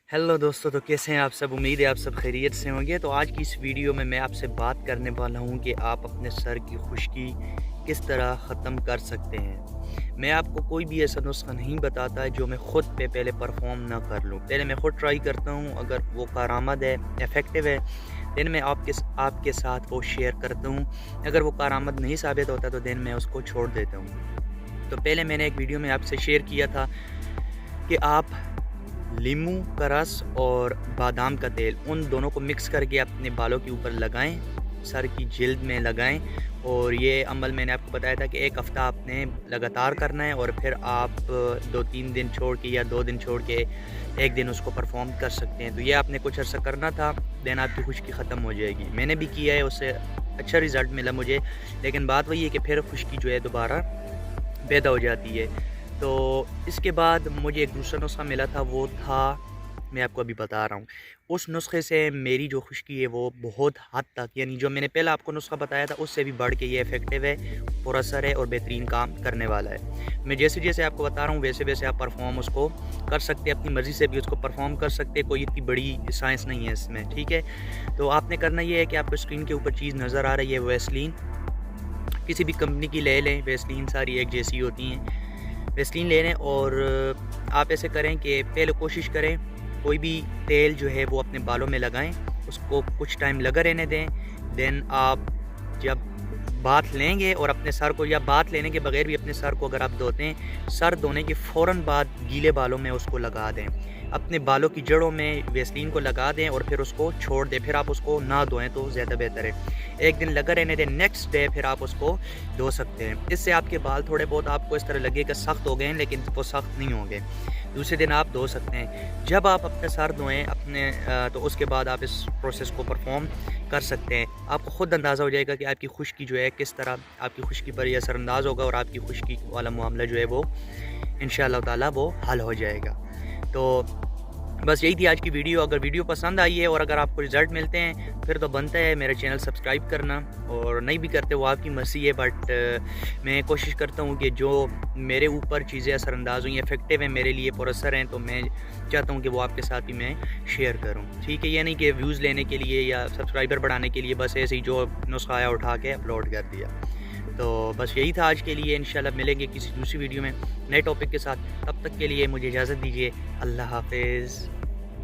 Hello दोस्तों, तो कैसे हैं आप सब। उम्मीद है आप सब खैरियत से होंगे। तो आज की इस वीडियो में मैं आपसे बात करने वाला हूं कि आप अपने सर की खुश्की किस तरह ख़त्म कर सकते हैं। मैं आपको कोई भी ऐसा नुस्खा नहीं बताता है जो मैं ख़ुद पे पहले परफॉर्म ना कर लूं। पहले मैं ख़ुद ट्राई करता हूं, अगर वो कारआमद है, इफ़ेक्टिव है, देन मैं आपके साथ वो शेयर करता हूं। अगर वो कारआमद नहीं साबित होता तो देन मैं उसको छोड़ देता हूं। तो पहले मैंने एक वीडियो में आपसे शेयर किया था कि आप नींबू का रस और बादाम का तेल, उन दोनों को मिक्स करके अपने बालों के ऊपर लगाएं, सर की जिल्द में लगाएं। और ये अमल मैंने आपको बताया था कि एक हफ़्ता आपने लगातार करना है और फिर आप 2-3 दिन छोड़ के या 2 दिन छोड़ के 1 दिन उसको परफॉर्म कर सकते हैं। तो ये आपने कुछ अर्सा करना था, देन आपकी खुश्की ख़त्म हो जाएगी। मैंने भी किया है, उससे अच्छा रिज़ल्ट मिला मुझे। लेकिन बात वही है कि फिर खुश्की जो है दोबारा पैदा हो जाती है। तो इसके बाद मुझे एक दूसरा नुस्खा मिला था, वो था, मैं आपको अभी बता रहा हूँ। उस नुस्खे से मेरी जो खुश्की है वो बहुत हद तक, यानी जो मैंने पहला आपको नुस्खा बताया था उससे भी बढ़ के ये इफ़ेक्टिव है, पुरअसर है और बेहतरीन काम करने वाला है। मैं जैसे जैसे आपको बता रहा हूँ वैसे वैसे आप परफॉर्म उसको कर सकते हैं, अपनी मर्ज़ी से भी उसको परफॉर्म कर सकते हैं। कोई इतनी बड़ी साइंस नहीं है इसमें, ठीक है। तो आपने करना ये है कि आपको स्क्रीन के ऊपर चीज़ नज़र आ रही है, वैसलीन किसी भी कंपनी की ले लें। वैसलीन सारी एक जैसी होती हैं। वैसलीन ले लें और आप ऐसे करें कि पहले कोशिश करें कोई भी तेल जो है वो अपने बालों में लगाएं, उसको कुछ टाइम लगा रहने दें। देन आप जब बाथ लेंगे और अपने सर को, या बाथ लेने के बगैर भी अपने सर को अगर आप धोते हैं, सर धोने के फ़ौरन बाद गीले बालों में उसको लगा दें। अपने बालों की जड़ों में वैसलीन को लगा दें और फिर उसको छोड़ दें। फिर आप उसको ना धोएं तो ज़्यादा बेहतर है। एक दिन लगा रहने दें, नेक्स्ट डे फिर आप उसको धो सकते हैं। इससे आपके बाल थोड़े बहुत आपको इस तरह लगेगा सख्त हो गए हैं, लेकिन वो सख्त नहीं होंगे। दूसरे दिन आप धो सकते हैं। जब आप अपने सर धोएं तो उसके बाद आप इस प्रोसेस को परफॉर्म कर सकते हैं। आपको ख़ुद अंदाज़ा हो जाएगा कि आपकी खुश्की जो है किस तरह आपकी खुश्की पर यह असरअंदाज़ होगा और आपकी खुश्की वाला मामला जो है वो इंशाअल्लाह ताला वो हल हो जाएगा। तो बस यही थी आज की वीडियो। अगर वीडियो पसंद आई है और अगर आपको रिज़ल्ट मिलते हैं फिर तो बनता है मेरा चैनल सब्सक्राइब करना, और नहीं भी करते वो आपकी मर्ज़ी है। बट मैं कोशिश करता हूँ कि जो मेरे ऊपर चीज़ें असरअंदाज़ हुई, इफ़ेक्टिव हैं, मेरे लिए पुरअसर हैं, तो मैं चाहता हूँ कि वो आपके साथ ही मैं शेयर करूँ, ठीक है। ये नहीं कि व्यूज़ लेने के लिए या सब्सक्राइबर बढ़ाने के लिए बस ऐसे ही जो नुस्खा आया उठा के अपलोड कर दिया। तो बस यही था आज के लिए। इंशाल्लाह मिलेंगे किसी दूसरी वीडियो में नए टॉपिक के साथ। तब तक के लिए मुझे इजाज़त दीजिए। अल्लाह हाफ़िज़।